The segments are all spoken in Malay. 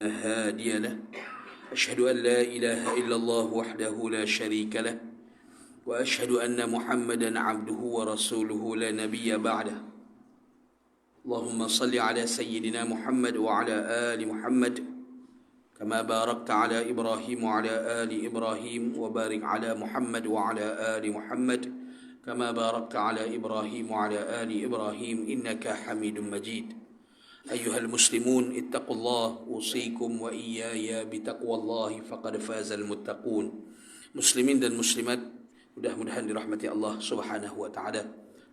هادي له أشهد أن لا إله إلا الله وحده لا شريك له وأشهد أن محمدا عبده ورسوله لا نبي بعده اللهم صل على سيدنا محمد وعلى آل محمد كما باركت على إبراهيم وعلى آل إبراهيم وبارك على محمد وعلى آل محمد كما باركت على إبراهيم وعلى آل إبراهيم إنك حميد مجيد أيها المسلمون اتقوا الله أوصيكم وإياي بتقوى الله فقد فاز المتقون. Muslimin dan muslimat, mudah-mudahan dirahmati Allah Subhanahu wa taala.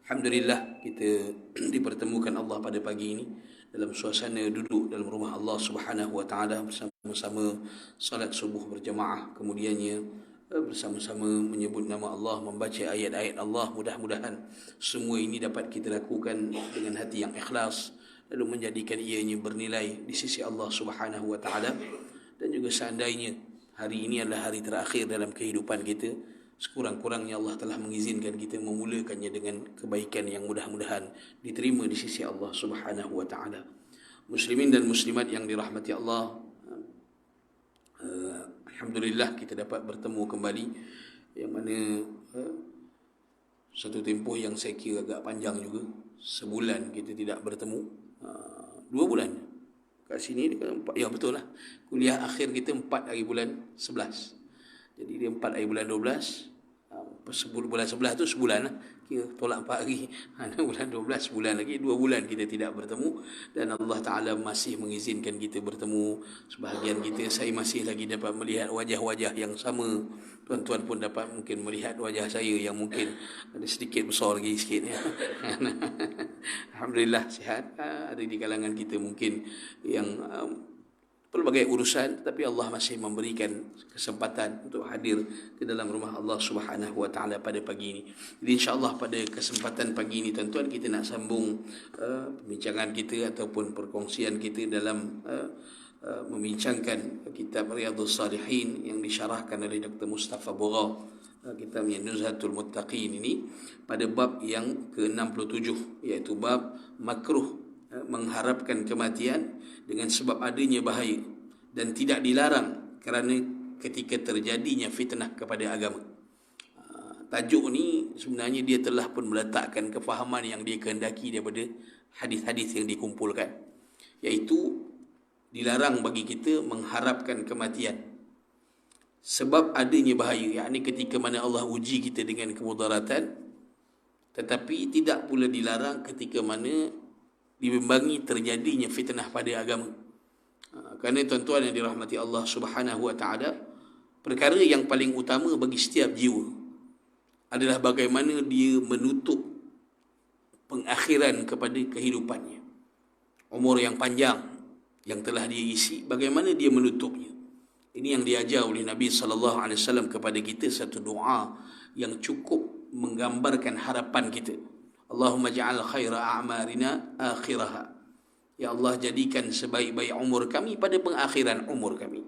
Alhamdulillah kita dipertemukan Allah pada pagi ini dalam suasana duduk dalam rumah Allah Subhanahu wa taala bersama-sama salat subuh berjamaah, kemudiannya bersama-sama menyebut nama Allah, membaca ayat-ayat Allah. Mudah-mudahan semua ini dapat kita lakukan dengan hati yang ikhlas, lalu menjadikan ianya bernilai di sisi Allah Subhanahu wa taala. Dan juga seandainya hari ini adalah hari terakhir dalam kehidupan kita, sekurang-kurangnya Allah telah mengizinkan kita memulakannya dengan kebaikan yang mudah-mudahan diterima di sisi Allah Subhanahu wa taala. Muslimin dan muslimat yang dirahmati Allah, alhamdulillah kita dapat bertemu kembali, yang mana satu tempoh yang saya kira agak panjang juga, sebulan kita tidak bertemu. 2 bulan kat sini dia kata 4, ya betul lah, kuliah akhir kita 4 hari bulan 11, jadi dia 4 hari bulan 12, bulan 11 tu sebulan lah, kira tolak 4 hari, bulan 12 sebulan lagi, 2 bulan kita tidak bertemu. Dan Allah Ta'ala masih mengizinkan kita bertemu. Sebahagian kita, saya masih lagi dapat melihat wajah-wajah yang sama, tuan-tuan pun dapat mungkin melihat wajah saya yang mungkin ada sedikit besar lagi sikit ya. Alhamdulillah sihat. Ada di kalangan kita mungkin yang pelbagai urusan, tetapi Allah masih memberikan kesempatan untuk hadir ke dalam rumah Allah Subhanahu wa taala pada pagi ini. Jadi insya-Allah pada kesempatan pagi ini tuan-tuan, kita nak sambung pembincangan kita ataupun perkongsian kita dalam membincangkan kitab Riyadhus Salihin yang disyarahkan oleh Dr. Mustafa Bugha, kitab Nuzhatul Muttaqin ini, pada bab yang ke-67, iaitu bab makruh mengharapkan kematian dengan sebab adanya bahaya dan tidak dilarang kerana ketika terjadinya fitnah kepada agama. Tajuk ni sebenarnya dia telah pun meletakkan kefahaman yang dia kehendaki daripada hadis-hadis yang dikumpulkan, iaitu dilarang bagi kita mengharapkan kematian sebab adanya bahaya, yakni ketika mana Allah uji kita dengan kemudaratan, tetapi tidak pula dilarang ketika mana dibimbangi terjadinya fitnah pada agama. Kerana tuan-tuan yang dirahmati Allah Subhanahu wa taala, perkara yang paling utama bagi setiap jiwa adalah bagaimana dia menutup pengakhiran kepada kehidupannya. Umur yang panjang yang telah dia isi, bagaimana dia menutupnya. Ini yang diajar oleh Nabi sallallahu alaihi wasallam kepada kita, satu doa yang cukup menggambarkan harapan kita. Allahumma ja'al khaira a'marina akhiraha. Ya Allah, jadikan sebaik-baik umur kami pada pengakhiran umur kami.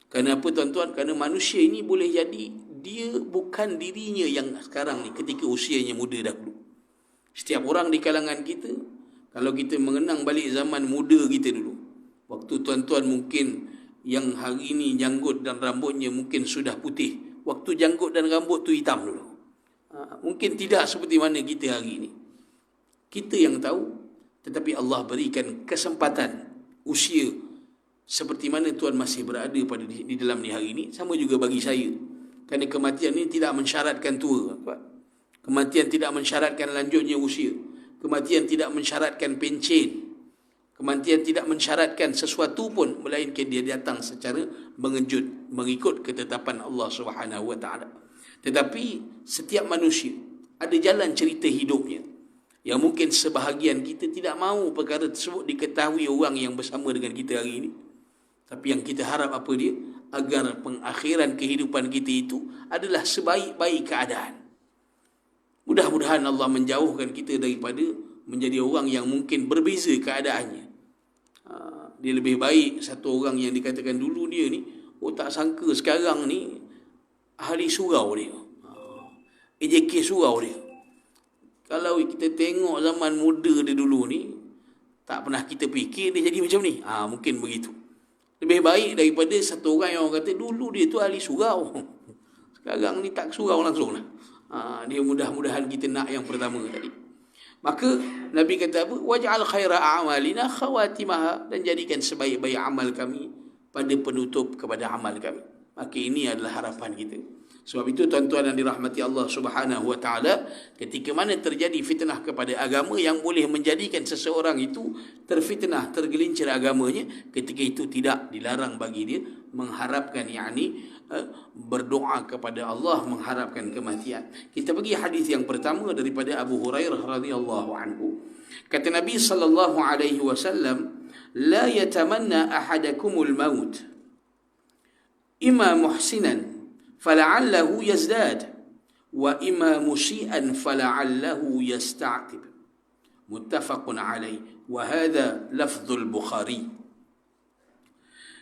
Kenapa tuan-tuan? Kerana manusia ini boleh jadi dia bukan dirinya yang sekarang ni ketika usianya muda dahulu. Setiap orang di kalangan kita, kalau kita mengenang balik zaman muda kita dulu, waktu tuan-tuan mungkin yang hari ini janggut dan rambutnya mungkin sudah putih, waktu janggut dan rambut tu hitam dulu. Mungkin tidak seperti mana kita hari ini. Kita yang tahu, tetapi Allah berikan kesempatan usia seperti mana tuan masih berada pada di dalam ni hari ini, sama juga bagi saya. Kerana kematian ini tidak mensyaratkan tua. Kematian tidak mensyaratkan lanjutnya usia. Kematian tidak mensyaratkan pencen. Kematian tidak mensyaratkan sesuatu pun, melainkan dia datang secara mengejut mengikut ketetapan Allah Subhanahu wa taala. Tetapi setiap manusia ada jalan cerita hidupnya yang mungkin sebahagian kita tidak mahu perkara tersebut diketahui orang yang bersama dengan kita hari ini. Tapi yang kita harap apa dia? Agar pengakhiran kehidupan kita itu adalah sebaik-baik keadaan. Mudah-mudahan Allah menjauhkan kita daripada menjadi orang yang mungkin berbeza keadaannya. Dia lebih baik satu orang yang dikatakan dulu dia ni, tak sangka sekarang ni ahli surau dia, AJK surau dia. Kalau kita tengok zaman muda dia dulu ni, tak pernah kita fikir dia jadi macam ni. Mungkin begitu. Lebih baik daripada satu orang yang orang kata dulu dia tu ahli surau, sekarang ni tak surau langsung lah. Dia mudah-mudahan kita nak yang pertama tadi. Maka Nabi kata apa? Waj'al khaira a'malina khawatimaha, dan jadikan sebaik-baik amal kami pada penutup kepada amal kami. Maka ini adalah harapan kita. Sebab itu tuan-tuan yang dirahmati Allah Subhanahu wa taala, ketika mana terjadi fitnah kepada agama yang boleh menjadikan seseorang itu terfitnah, tergelincir agamanya, ketika itu tidak dilarang bagi dia mengharapkan, berdoa kepada Allah, mengharapkan kematian. Kita pergi hadis yang pertama daripada Abu Hurairah radhiyallahu anhu. Kata Nabi sallallahu alaihi wasallam, la yatamanna ahadakumul maut imma muhsinan fala'allahu yazdad wa imma musian fala'allahu yasta'tib. Muttafaqun alaih, wa hadha lafzul Bukhari.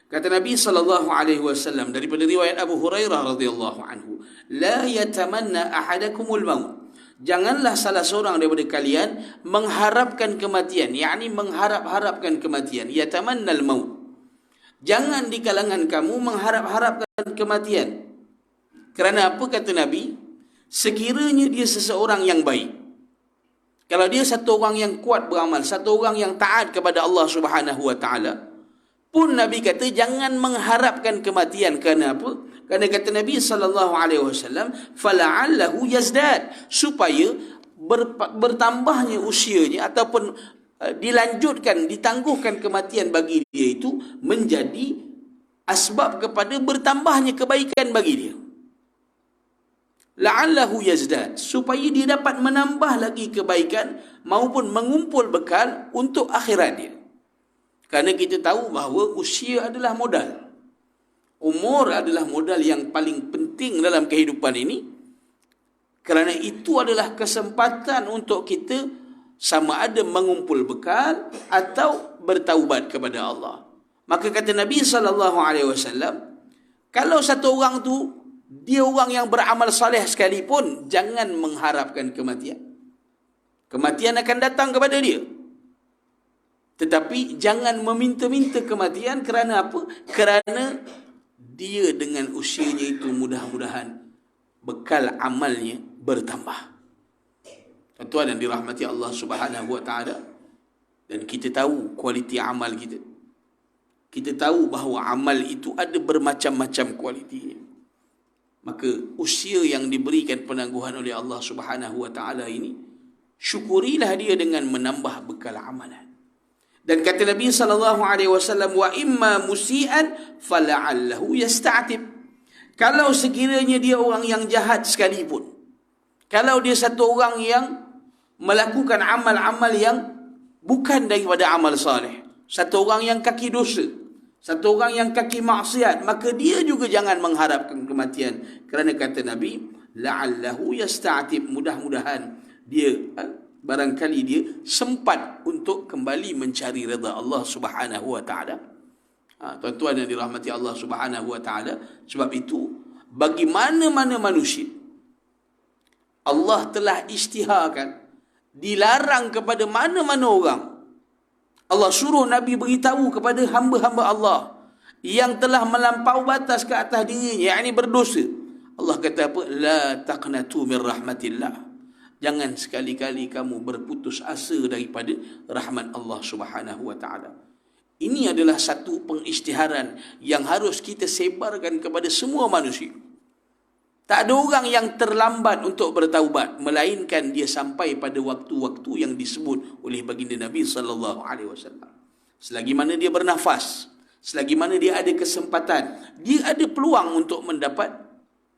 Kata Nabi sallallahu alaihi wasallam daripada riwayat Abu Hurairah radhiyallahu anhu, la yatamanna ahadakumul maut. Janganlah salah seorang daripada kalian mengharapkan kematian, mengharap-harapkan kematian. Yatamannal maut. Jangan di kalangan kamu mengharap-harapkan kematian. Kerana apa kata Nabi? Sekiranya dia seseorang yang baik, kalau dia satu orang yang kuat beramal, satu orang yang taat kepada Allah Subhanahu wa taala, pun Nabi kata jangan mengharapkan kematian. Kerana apa? Kerana kata Nabi sallallahu alaihi wasallam, fala'allahu yazdad, supaya bertambahnya usianya ataupun dilanjutkan, ditangguhkan kematian bagi dia itu menjadi asbab kepada bertambahnya kebaikan bagi dia. La'allahu yazdad, supaya dia dapat menambah lagi kebaikan maupun mengumpul bekal untuk akhirat dia. Kerana kita tahu bahawa usia adalah modal. Umur adalah modal yang paling penting dalam kehidupan ini. Kerana itu adalah kesempatan untuk kita sama ada mengumpul bekal atau bertaubat kepada Allah. Maka kata Nabi SAW, kalau satu orang tu dia orang yang beramal saleh sekalipun, jangan mengharapkan kematian. Kematian akan datang kepada dia. Tetapi jangan meminta-minta kematian. Kerana apa? Kerana dia dengan usianya itu mudah-mudahan bekal amalnya bertambah. Tuan-tuan yang dirahmati Allah Subhanahu wa taala, dan kita tahu kualiti amal kita. Kita tahu bahawa amal itu ada bermacam-macam kualitinya. Maka usia yang diberikan penangguhan oleh Allah Subhanahu wa taala ini, syukurilah dia dengan menambah bekal amalan. Dan kata Nabi sallallahu alaihi wasallam, wa imma musian fala'allahu yasta'tib. Kalau sekiranya dia orang yang jahat sekalipun, kalau dia satu orang yang melakukan amal-amal yang bukan daripada amal saleh, satu orang yang kaki dosa, satu orang yang kaki maksiat, maka dia juga jangan mengharapkan kematian. Kerana kata Nabi, la'allahu yasta'tib, mudah-mudahan dia barangkali dia sempat untuk kembali mencari redha Allah Subhanahu wa taala. Tuan-tuan yang dirahmati Allah Subhanahu wa taala, sebab itu bagi mana-mana manusia Allah telah isytiharkan, dilarang kepada mana-mana orang. Allah suruh Nabi beritahu kepada hamba-hamba Allah yang telah melampau batas ke atas dirinya, yakni berdosa. Allah kata apa? La taqnatu min rahmatillah. Jangan sekali-kali kamu berputus asa daripada rahmat Allah Subhanahu wa taala. Ini adalah satu pengisytiharan yang harus kita sebarkan kepada semua manusia. Tak ada orang yang terlambat untuk bertaubat, melainkan dia sampai pada waktu-waktu yang disebut oleh baginda Nabi sallallahu alaihi wasallam. Selagi mana dia bernafas, selagi mana dia ada kesempatan, dia ada peluang untuk mendapat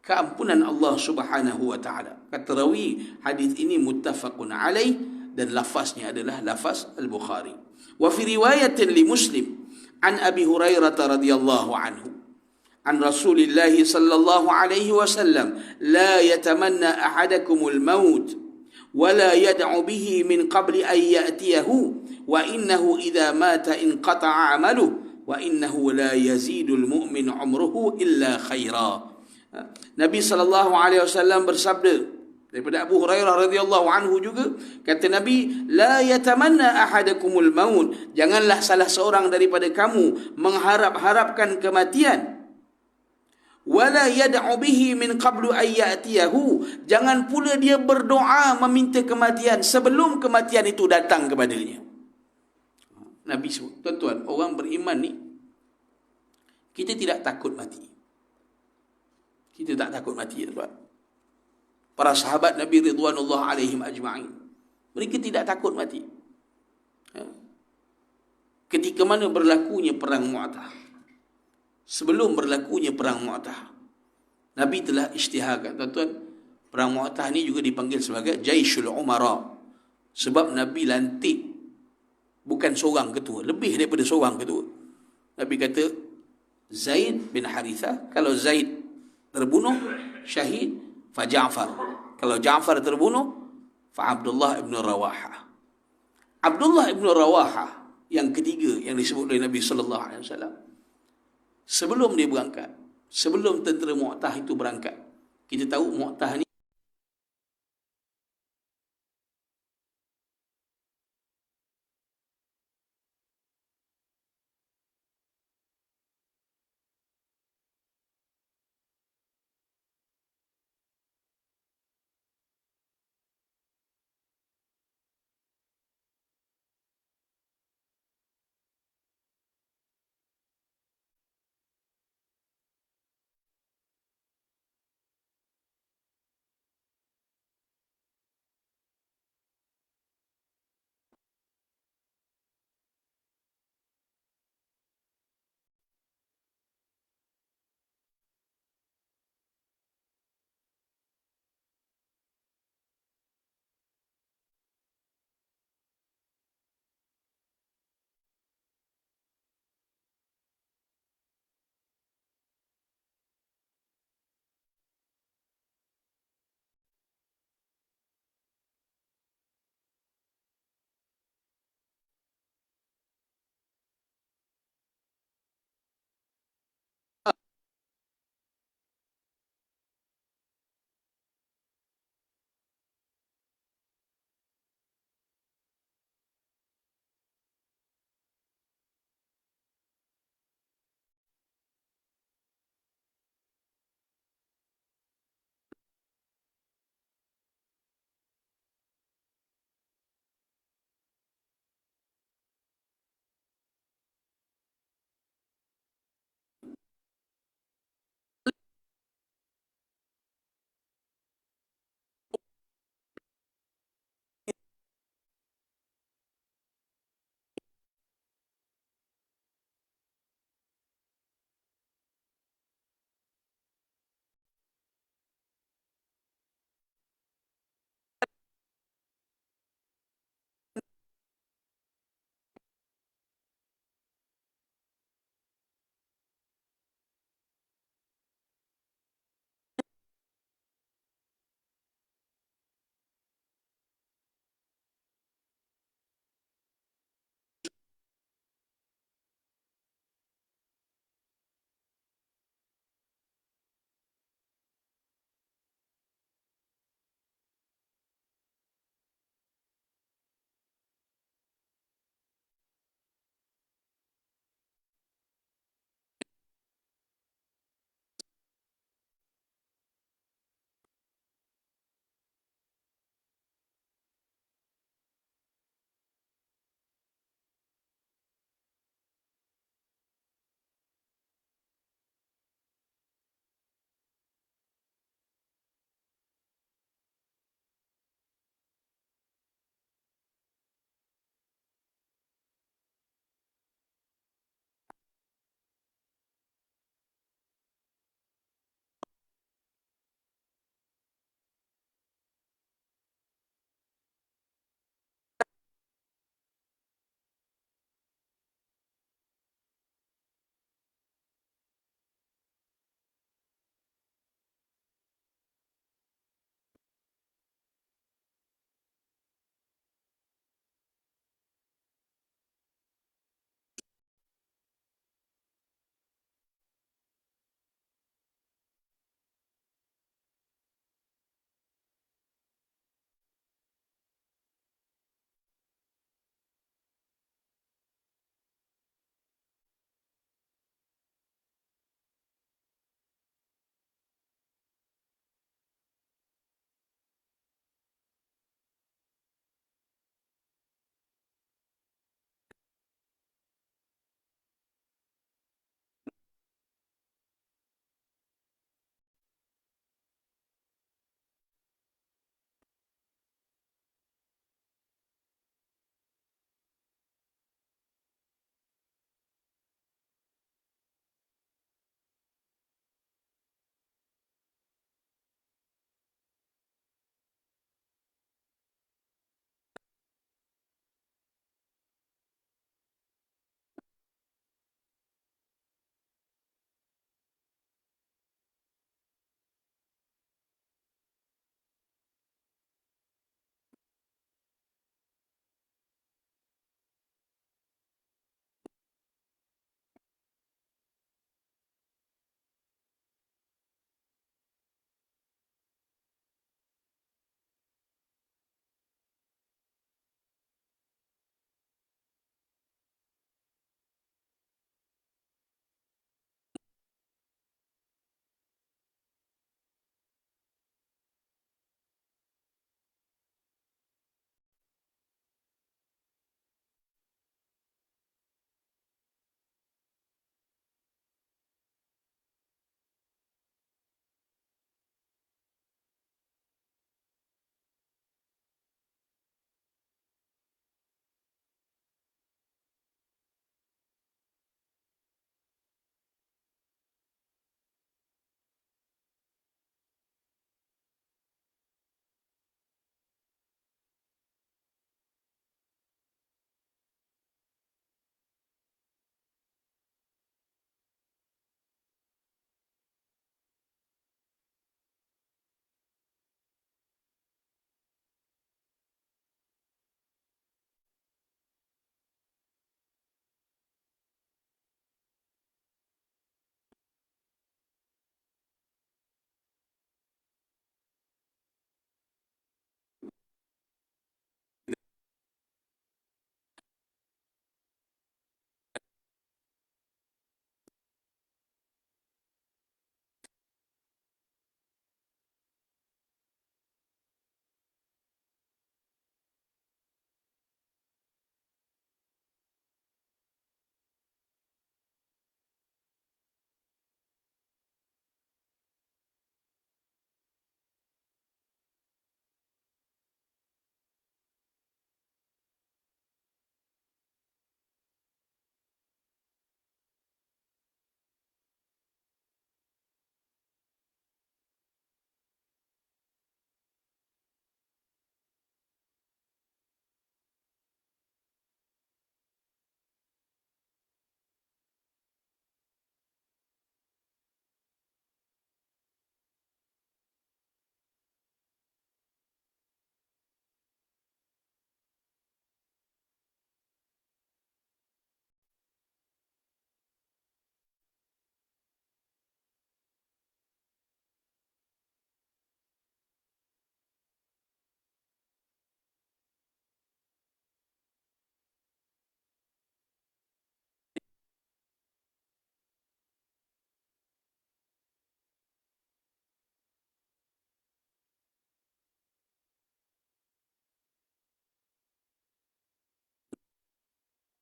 keampunan Allah Subhanahu wa taala. Kata rawi, hadis ini muttafaqun alaih, dan lafaznya adalah lafaz Al-Bukhari. Wa fi riwayatin li Muslim an Abi Hurairah radhiyallahu anhu an Rasulillah sallallahu alaihi wasallam, la yatamanna ahadakumul maut wa la yad'u bihi min qabli an ya'tiyahu wa innahu idza mata inqata'a 'amaluhu wa innahu la yazidul mu'min 'umruhu illa khaira. Nabi sallallahu alaihi wasallam bersabda Daripada Abu Hurairah radhiyallahu anhu juga, kata Nabi, la yatamanna ahadakumul maut, janganlah salah seorang daripada kamu mengharap-harapkan kematian. Wala yad'u bihi min qablu ayyatiyahu, jangan pula dia berdoa meminta kematian sebelum kematian itu datang kepadanya. Nabi sebut, tuan-tuan, orang beriman ni, kita tidak takut mati. Kita tak takut mati, tuan. Para sahabat Nabi ridwanullah alaihim ajma'in, mereka tidak takut mati. Ketika mana berlakunya perang Mu'tah, sebelum berlakunya perang Mu'tah, Nabi telah isytiharkan, tuan-tuan, perang Mu'tah ni juga dipanggil sebagai Jaishul Umara, sebab Nabi lantik bukan seorang ketua, lebih daripada seorang ketua. Nabi kata, Zaid bin Harithah, kalau Zaid terbunuh, syahid, fa Ja'far, kalau Ja'far terbunuh, fa Abdullah ibn Rawaha. Abdullah ibn Rawaha yang ketiga yang disebut oleh Nabi sallallahu alaihi wasallam, sebelum dia berangkat, sebelum tentera Mu'tah itu berangkat, kita tahu Mu'tah ni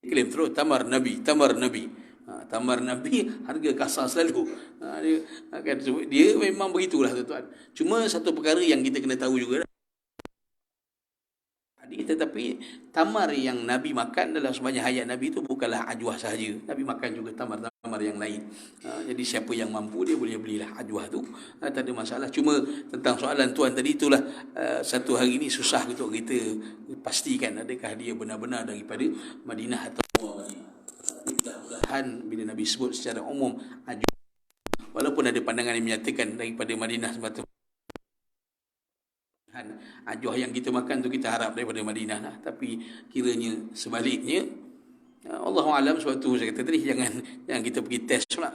klaim terus tamar Nabi, tamar Nabi. Tamar Nabi harga kasar selalu. Dia memang begitulah tuan-tuan. Cuma satu perkara yang kita kena tahu juga, tetapi tamar yang Nabi makan dalam sebanyak hayat Nabi itu bukanlah ajwah sahaja. Nabi makan juga tamar-tamar yang lain. Jadi siapa yang mampu dia boleh belilah ajwah tu. Tak ada masalah. Cuma tentang soalan tuan tadi itulah satu hari ini susah untuk kita pastikan adakah dia benar-benar daripada Madinah atau Madinah. Mudah-mudahan bila Nabi sebut secara umum ajwah, walaupun ada pandangan yang menyatakan daripada Madinah semata, ajwah yang kita makan tu kita harap daripada Madinah lah. Tapi kiranya sebaliknya, Allahu alam. Sebab tu saya kata tadi jangan kita pergi test pula.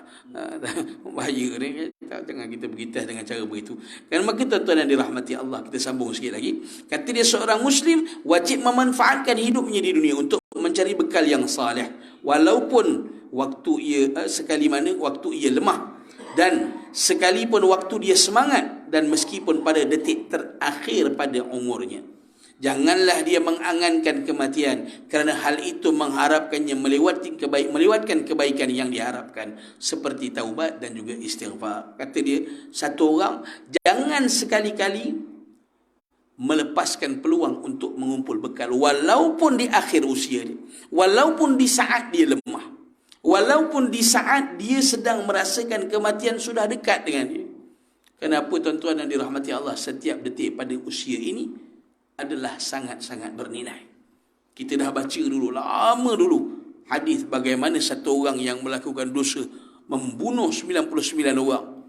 Bahaya ni. Jangan kita pergi test dengan cara begitu. Dan maka tuan-tuan yang dirahmati Allah, kita sambung sikit lagi. Kata dia, seorang Muslim wajib memanfaatkan hidupnya di dunia untuk mencari bekal yang salih, walaupun waktu ia sekali mana waktu ia lemah, dan sekalipun waktu dia semangat, dan meskipun pada detik terakhir pada umurnya. Janganlah dia mengangankan kematian, kerana hal itu mengharapkannya melewatkan kebaikan yang diharapkan, seperti taubat dan juga istighfar. Kata dia, satu orang jangan sekali-kali melepaskan peluang untuk mengumpul bekal, walaupun di akhir usia dia, walaupun di saat dia lemah, walaupun di saat dia sedang merasakan kematian sudah dekat dengan dia. Kenapa tuan-tuan yang dirahmati Allah, setiap detik pada usia ini adalah sangat-sangat bernilai. Kita dah baca dulu, lama dulu, hadis bagaimana satu orang yang melakukan dosa membunuh 99 orang,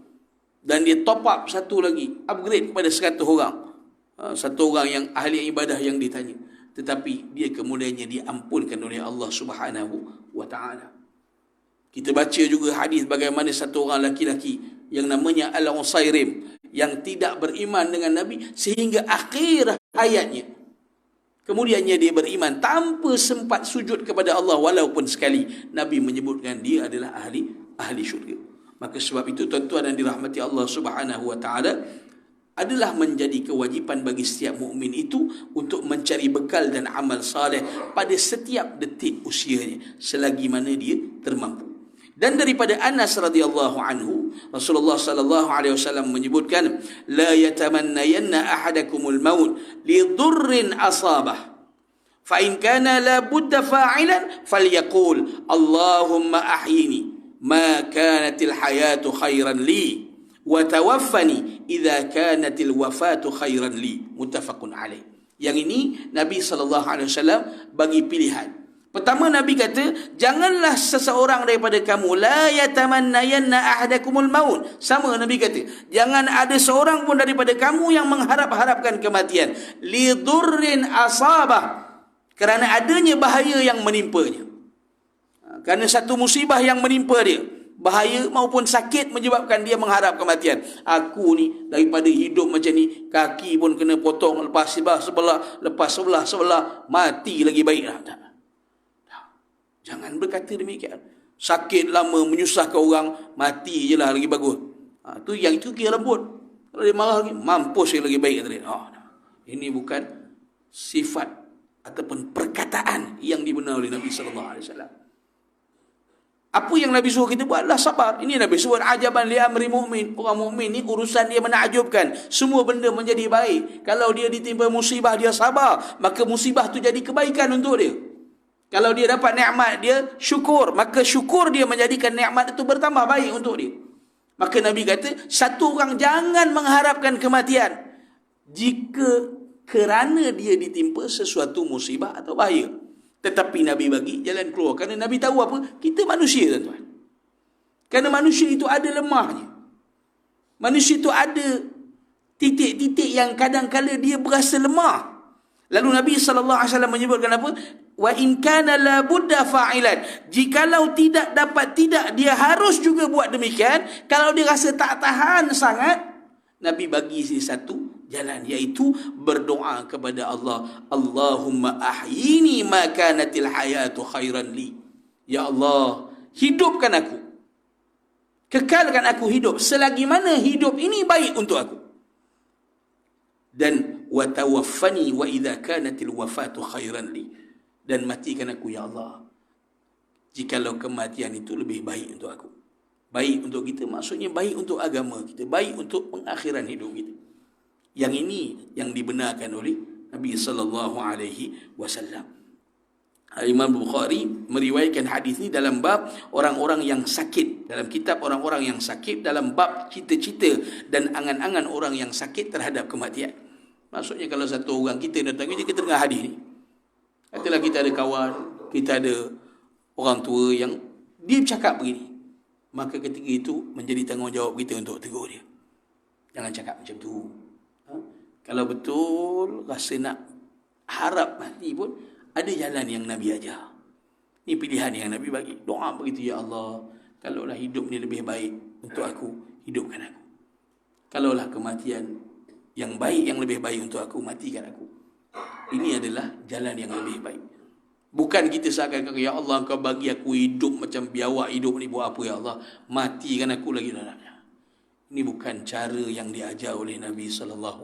dan dia top up satu lagi, upgrade kepada 100 orang. Satu orang yang ahli ibadah yang ditanya, tetapi dia kemudiannya diampunkan oleh Allah Subhanahu wa ta'ala. Kita baca juga hadis bagaimana satu orang laki-laki yang namanya Al-Usairim, yang tidak beriman dengan Nabi sehingga akhir hayatnya. Kemudiannya dia beriman tanpa sempat sujud kepada Allah walaupun sekali. Nabi menyebutkan dia adalah ahli syurga. Maka sebab itu tuan-tuan yang dirahmati Allah Subhanahu wa ta'ala, adalah menjadi kewajipan bagi setiap mukmin itu untuk mencari bekal dan amal saleh pada setiap detik usianya selagi mana dia termampu. Dan daripada Anas radhiyallahu anhu, Rasulullah sallallahu alaihi wasallam menyebutkan, la yatamannayanna ahadakumul maut li dhurrin asabah, fa in kana la budda fa'ilan falyaqul Allahumma ahyini ma kanatil hayatu khairan li wa tawaffani idza kanatil wafatu khairan li. Muttafaqun alaih. Yang ini Nabi sallallahu alaihi wasallam bagi pilihan. Pertama, Nabi kata, janganlah seseorang daripada kamu, la yatamannayanna ahadakumul maut. Sama Nabi kata, jangan ada seorang pun daripada kamu yang mengharap-harapkan kematian. Li dhurrin asabah, kerana adanya bahaya yang menimpanya. Kerana satu musibah yang menimpa dia, bahaya maupun sakit menyebabkan dia mengharap kematian. Aku ni daripada hidup macam ni, kaki pun kena potong, lepas sebelah, lepas sebelah, mati lagi baiklah. Jangan berkata demikian. Sakit lama menyusahkan orang, mati je lah lagi bagus. Itu kira lembut. Kalau dia marah lagi, mampus lagi baik. Ini bukan sifat ataupun perkataan yang dibenar oleh Nabi SAW. Apa yang Nabi suruh kita buat adalah sabar. Ini Nabi sebut ajaban li amri mu'min. Orang mukmin ni urusan dia menakjubkan. Semua benda menjadi baik. Kalau dia ditimpa musibah, dia sabar, maka musibah tu jadi kebaikan untuk dia. Kalau dia dapat nikmat, dia syukur, maka syukur dia menjadikan nikmat itu bertambah baik untuk dia. Maka Nabi kata, satu orang jangan mengharapkan kematian jika kerana dia ditimpa sesuatu musibah atau bahaya. Tetapi Nabi bagi jalan keluar. Kerana Nabi tahu apa? Kita manusia, tuan-tuan. Kerana manusia itu ada lemahnya. Manusia itu ada titik-titik yang kadang-kala dia berasa lemah. Lalu Nabi SAW menyebutkan apa? Wa in kana la budda fa'ilan. Jikalau tidak, dia harus juga buat demikian. Kalau dia rasa tak tahan sangat, Nabi bagi satu jalan, iaitu berdoa kepada Allah. Allahumma ahyini ma kanatil hayatu khairan li. Ya Allah, hidupkan aku, kekalkan aku hidup selagi mana hidup ini baik untuk aku. Dan wa tawaffani wa idza kanatil wafatu khairan li. Dan matikan aku ya Allah jikalau kematian itu lebih baik untuk aku. Baik untuk kita maksudnya baik untuk agama kita, baik untuk pengakhiran hidup kita. Yang ini yang dibenarkan oleh Nabi sallallahu alaihi wasallam. Imam Bukhari meriwayatkan hadis ini dalam bab orang-orang yang sakit, dalam kitab orang-orang yang sakit, dalam bab cita-cita dan angan-angan orang yang sakit terhadap kematian. Maksudnya kalau satu orang kita datang kita dengar hadis ni, katalah kita ada kawan, kita ada orang tua yang dia bercakap begini, maka ketika itu menjadi tanggungjawab kita untuk tegur dia. Jangan cakap macam tu. Kalau betul rasa nak harap mati pun, ada jalan yang Nabi ajar. Ini pilihan yang Nabi bagi. Doa begitu, ya Allah, kalaulah hidup ni lebih baik untuk aku, hidupkan aku. Kalaulah kematian yang baik, yang lebih baik untuk aku, matikan aku. Ini adalah jalan yang lebih baik. Bukan kita seakan-akan, ya Allah, Engkau bagi aku hidup macam biawak hidup ni, buat apa ya Allah? Matikan aku lagi. Ini bukan cara yang diajar oleh Nabi SAW.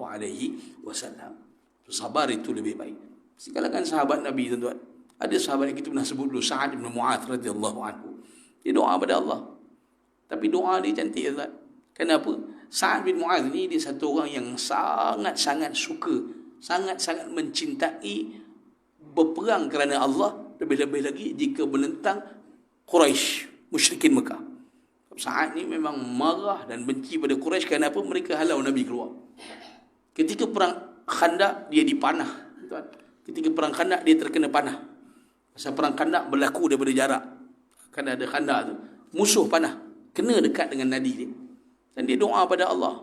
Sabar itu lebih baik. Sekalakan sahabat Nabi, tuan-tuan, ada sahabat yang kita pernah sebut dulu, Sa'ad bin Mu'adz radhiyallahu anhu. Dia doa pada Allah. Tapi doa dia cantik, tuan. Kenapa? Sa'ad bin Mu'adz ni dia satu orang yang sangat-sangat suka, sangat-sangat mencintai berperang kerana Allah, lebih-lebih lagi jika menentang Quraisy, musyrikin Mekah. Sa'ad ni memang marah dan benci pada Quraisy kenapa mereka halau Nabi keluar. Ketika perang Khandaq dia dipanah, tuan. Ketika perang Khandaq dia terkena panah. Pasal perang Khandaq berlaku daripada jarak. Kan ada Khandaq tu, musuh panah kena dekat dengan nadi dia. Dan dia doa pada Allah,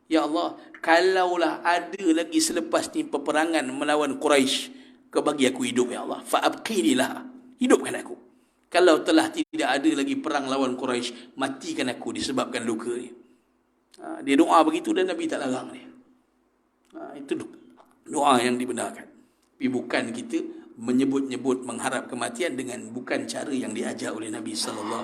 ya Allah, kalaulah ada lagi selepas ni peperangan melawan Quraisy, Kau bagi aku hidup ya Allah. Fa'abqini laha, hidupkan aku. Kalau telah tidak ada lagi perang lawan Quraisy, matikan aku disebabkan luka ni. Dia doa begitu dan Nabi tak larang dia. Itu doa yang dibenarkan. Tapi bukan kita menyebut-nyebut mengharap kematian dengan bukan cara yang diajar oleh Nabi SAW.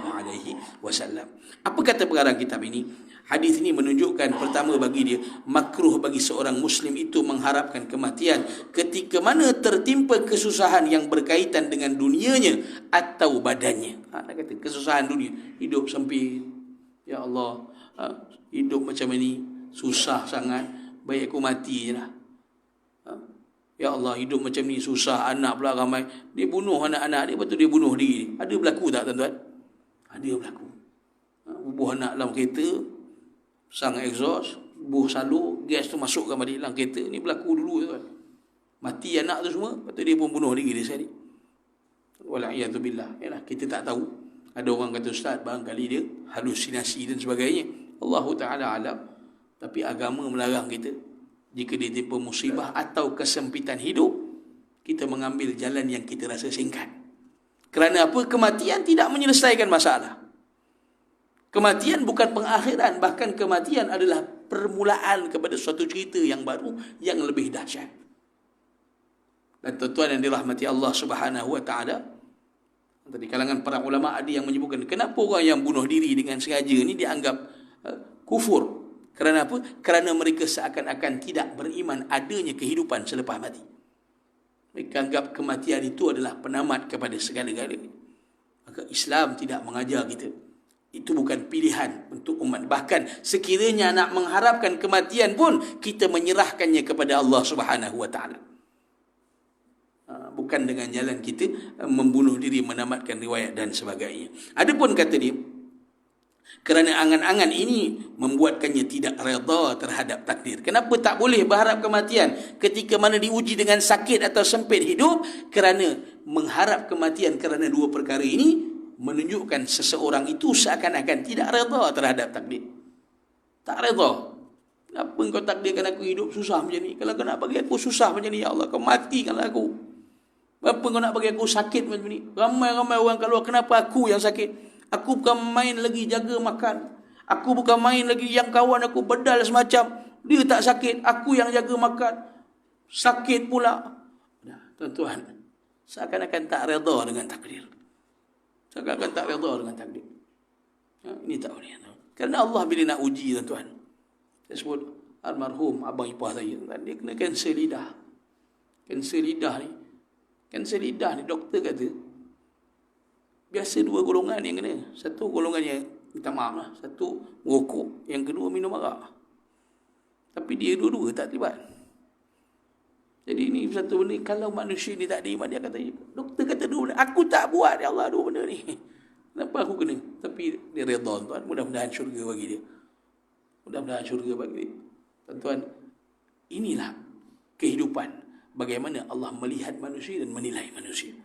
Apa kata pengarang kitab ini? Hadis ini menunjukkan pertama bagi dia, makruh bagi seorang Muslim itu mengharapkan kematian ketika mana tertimpa kesusahan yang berkaitan dengan dunianya atau badannya. Nak kata kesusahan dunia, hidup sempit, ya Allah, hidup macam ini susah sangat, baik aku mati je lah. Ya Allah, hidup macam ni susah, anak pula ramai. Dia bunuh anak-anak dia, lepas tu dia bunuh diri. Ada berlaku tak, tuan-tuan? Ada berlaku. Bubuh anak dalam kereta, sang exhaust, bubuh salur, gas tu masukkan balik dalam kereta. Ni berlaku dulu, tuan. Mati anak tu semua, lepas tu dia pun bunuh diri dia sendiri. Wala'iyatubillah. Yalah, kita tak tahu. Ada orang kata, Ustaz, barangkali dia halusinasi dan sebagainya. Allah Ta'ala alam. Tapi agama melarang kita, jika ditimpa musibah atau kesempitan hidup, kita mengambil jalan yang kita rasa singkat. Kerana apa? Kematian tidak menyelesaikan masalah. Kematian bukan pengakhiran, bahkan kematian adalah permulaan kepada suatu cerita yang baru, yang lebih dahsyat. Dan tuan-tuan yang dirahmati Allah Subhanahu Wa Taala, di kalangan para ulama ada yang menyebutkan, kenapa orang yang bunuh diri dengan sengaja ni dianggap kufur? Kerana apa? Kerana mereka seakan-akan tidak beriman adanya kehidupan selepas mati. Mereka anggap kematian itu adalah penamat kepada segala-galanya. Maka Islam tidak mengajar kita. Itu bukan pilihan untuk umat. Bahkan sekiranya nak mengharapkan kematian pun, kita menyerahkannya kepada Allah Subhanahu Wa Taala. Bukan dengan jalan kita membunuh diri, menamatkan riwayat dan sebagainya. Adapun kata dia, kerana angan-angan ini membuatkannya tidak redha terhadap takdir. Kenapa tak boleh berharap kematian ketika mana diuji dengan sakit atau sempit hidup? Kerana mengharap kematian kerana dua perkara ini menunjukkan seseorang itu seakan-akan tidak redha terhadap takdir. Tak redha. Kenapa kau takdirkan aku hidup susah macam ni? Kalau kau nak bagi aku susah macam ni, ya Allah, kau matikanlah aku. Kenapa kau nak bagi aku sakit macam ni? Ramai-ramai orang keluar, kenapa aku yang sakit? Aku bukan main lagi jaga makan. Aku bukan main lagi yang kawan aku bedal semacam. Dia tak sakit, aku yang jaga makan. Sakit pula. Nah, tuan-tuan, seakan-akan tak redha dengan takdir. Seakan-akan tak redha dengan takdir. Ini tak boleh. Kerana Allah bila nak uji, tuan-tuan, saya sebut almarhum abang ipar saya, dia kena kanser lidah. Kanser lidah ni, doktor kata, Biasa dua golongan yang kena. Satu golongan yang minta maaf lah. Satu merokok. Yang kedua minum arak. Tapi dia dua-dua tak terlibat. Jadi ini satu benda. Kalau manusia ni tak ada iman, dia kata, doktor kata dua benda. Aku tak buat, ya Allah, dua benda ni. Kenapa aku kena? Tapi dia redha, tuan. Mudah-mudahan syurga bagi dia. Mudah-mudahan syurga bagi dia. Tuan-tuan, inilah kehidupan. Bagaimana Allah melihat manusia dan menilai manusia.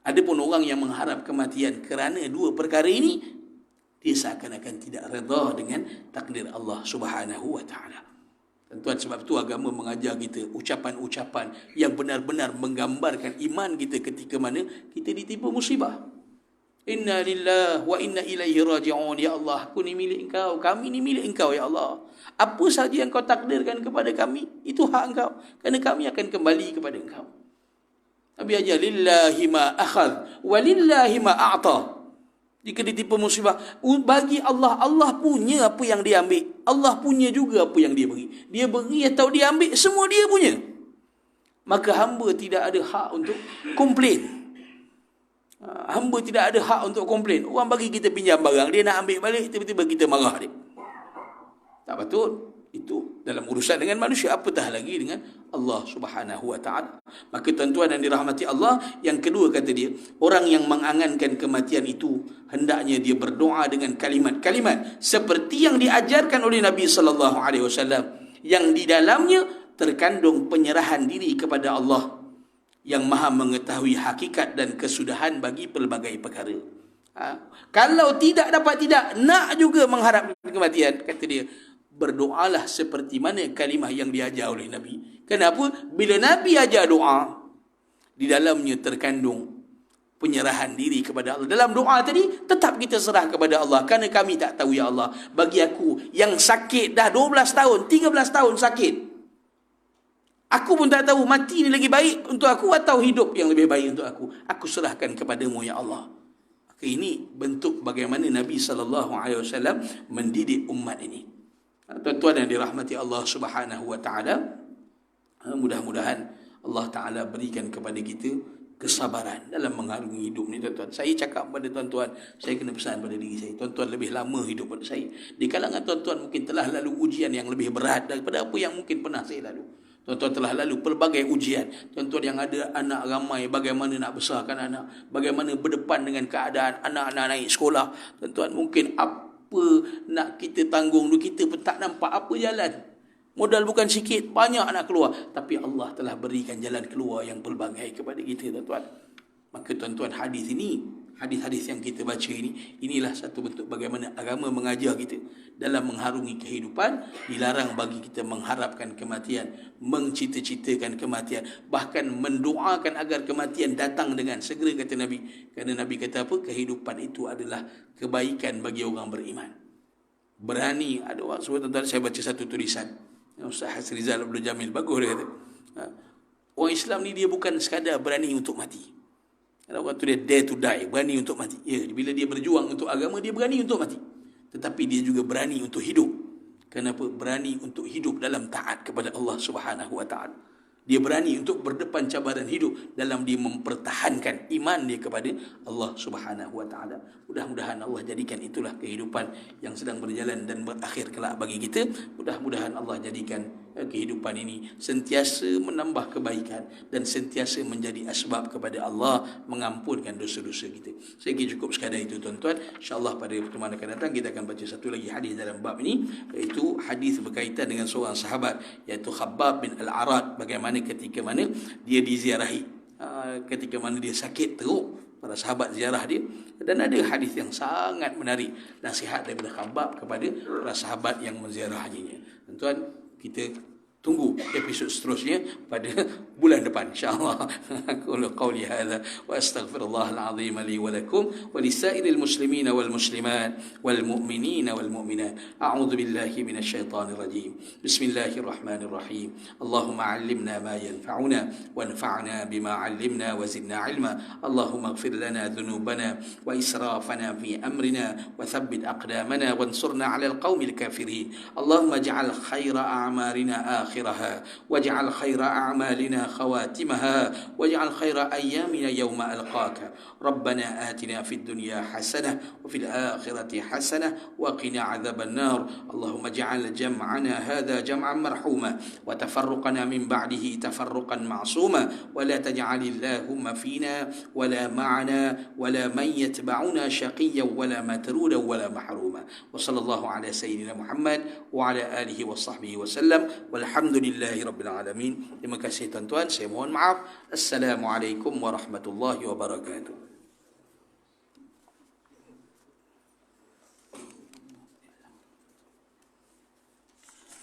Adapun orang yang mengharap kematian kerana dua perkara ini, dia seakan-akan tidak redha dengan takdir Allah Subhanahu wa ta'ala. Tuan, sebab itu agama mengajar kita ucapan-ucapan yang benar-benar menggambarkan iman kita ketika mana kita ditimpa musibah. Inna lillahi wa inna ilaihi raji'un. Ya Allah, aku ni milik engkau, kami ni milik engkau, ya Allah. Apa sahaja yang kau takdirkan kepada kami, itu hak engkau. Kerana kami akan kembali kepada engkau. Nabi ajar, lillahi ma akhadh wa lillahi ma a'ta. Jika ditimpa musibah, bagi Allah, Allah punya apa yang dia ambil. Allah punya juga apa yang dia beri. Dia beri atau dia ambil, semua dia punya. Maka hamba tidak ada hak untuk komplain. Hamba tidak ada hak untuk komplain. Orang bagi kita pinjam barang, dia nak ambil balik, tiba-tiba kita marah dia. Tak patut. Itu dalam urusan dengan manusia, apatah lagi dengan Allah Subhanahu wa ta'ala. Maka tuan-tuan yang dirahmati Allah, yang kedua kata dia, orang yang mengangankan kematian itu hendaknya dia berdoa dengan kalimat-kalimat seperti yang diajarkan oleh Nabi sallallahu alaihi wasallam, yang di dalamnya terkandung penyerahan diri kepada Allah yang Maha mengetahui hakikat dan kesudahan bagi pelbagai perkara. Kalau tidak dapat tidak, nak juga mengharap kematian, kata dia, berdoalah seperti mana kalimah yang diajar oleh Nabi. Kenapa? Bila Nabi ajar doa, di dalamnya terkandung penyerahan diri kepada Allah. Dalam doa tadi, tetap kita serah kepada Allah. Kerana kami tak tahu, ya Allah, bagi aku yang sakit dah 12 tahun, 13 tahun sakit, aku pun tak tahu mati ni lagi baik untuk aku atau hidup yang lebih baik untuk aku. Aku serahkan kepadamu, ya Allah. Maka ini bentuk bagaimana Nabi SAW mendidik umat ini. Tuan-tuan yang dirahmati Allah Subhanahu wa ta'ala, mudah-mudahan Allah Ta'ala berikan kepada kita kesabaran dalam mengarungi hidup ni, tuan-tuan. Saya cakap pada tuan-tuan, saya kena pesan pada diri saya, tuan-tuan lebih lama hidup pada saya. Di kalangan tuan-tuan mungkin telah lalu ujian yang lebih berat daripada apa yang mungkin pernah saya lalu. Tuan-tuan telah lalu pelbagai ujian. Tuan-tuan yang ada anak ramai, bagaimana nak besarkan anak, bagaimana berdepan dengan keadaan anak-anak naik sekolah. Tuan-tuan, mungkin apa nak kita tanggung dulu, kita pun tak nampak apa jalan. Modal bukan sikit, banyak nak keluar. Tapi Allah telah berikan jalan keluar yang pelbagai kepada kita, tuan-tuan. Maka tuan-tuan, hadis ini, hadis-hadis yang kita baca ini, inilah satu bentuk bagaimana agama mengajar kita dalam mengharungi kehidupan. Dilarang bagi kita mengharapkan kematian, mencita-citakan kematian, bahkan mendoakan agar kematian datang dengan segera, kata Nabi. Kerana Nabi kata apa? Kehidupan itu adalah kebaikan bagi orang beriman. Berani, ada orang sebut, tuan-tuan, saya baca satu tulisan Ustaz Hasrizal Abdul Jamil, bagus dia kata, orang Islam ni dia bukan sekadar berani untuk mati. Ada orang tu dia dare to die, berani untuk mati. Ya, bila dia berjuang untuk agama, dia berani untuk mati. Tetapi dia juga berani untuk hidup. Kenapa? Berani untuk hidup dalam taat kepada Allah Subhanahu wa ta'ala. Dia berani untuk berdepan cabaran hidup dalam dia mempertahankan iman dia kepada Allah Subhanahu wa ta'ala. Mudah-mudahan Allah jadikan itulah kehidupan yang sedang berjalan dan berakhir kelak bagi kita. Mudah-mudahan Allah jadikan kehidupan ini sentiasa menambah kebaikan dan sentiasa menjadi asbab kepada Allah mengampunkan dosa-dosa kita. Saya kira cukup sekadar itu, tuan-tuan. InsyaAllah pada pertemuan akan datang kita akan baca satu lagi hadis dalam bab ini, iaitu hadis berkaitan dengan seorang sahabat, iaitu Khabbab bin Al-Arad. Bagaimana ketika mana dia diziarahi, ketika mana dia sakit teruk, para sahabat ziarah dia. Dan ada hadis yang sangat menarik, nasihat daripada Khabbab kepada para sahabat yang menziarahinya. Tuan-tuan, kita tunggu episod seterusnya pada bulan depan, insya-Allah. Aku qauli hadza wa astaghfirullah al-azim li wa lakum wa lisairil muslimina wal muslimat wal mu'minina wal mu'minat. A'udzu billahi minasy syaithanir rajim. Bismillahirrahmanirrahim. Allahumma 'allimna ma yanfa'una wanfa'na bima 'allimna wa zidna 'ilma. Allahumma ighfir lana dhunubana wa israfana fi amrina wa thabbit aqdamana wansurna 'alal qaumil kafirin. Allahumma ij'al khaira a'marina آخرها واجعل خير أعمالنا خواتمها واجعل خير أيامنا يوم ألقاك ربنا آتنا في الدنيا حسنة وفي الآخرة حسنة وقنا عذاب النار اللهم اجعل جمعنا هذا جمعا مرحوما وتفرقنا من بعده تفرقا معصوما ولا تجعل اللهم فينا ولا معنا ولا من يتبعنا شقيا ولا مترودا ولا محروما وصلى الله على سيدنا محمد وعلى آله وصحبه وسلم والحمد لله رب العالمين. Terima kasih tuan-tuan, saya mohon maaf. Assalamualaikum warahmatullahi wabarakatuh.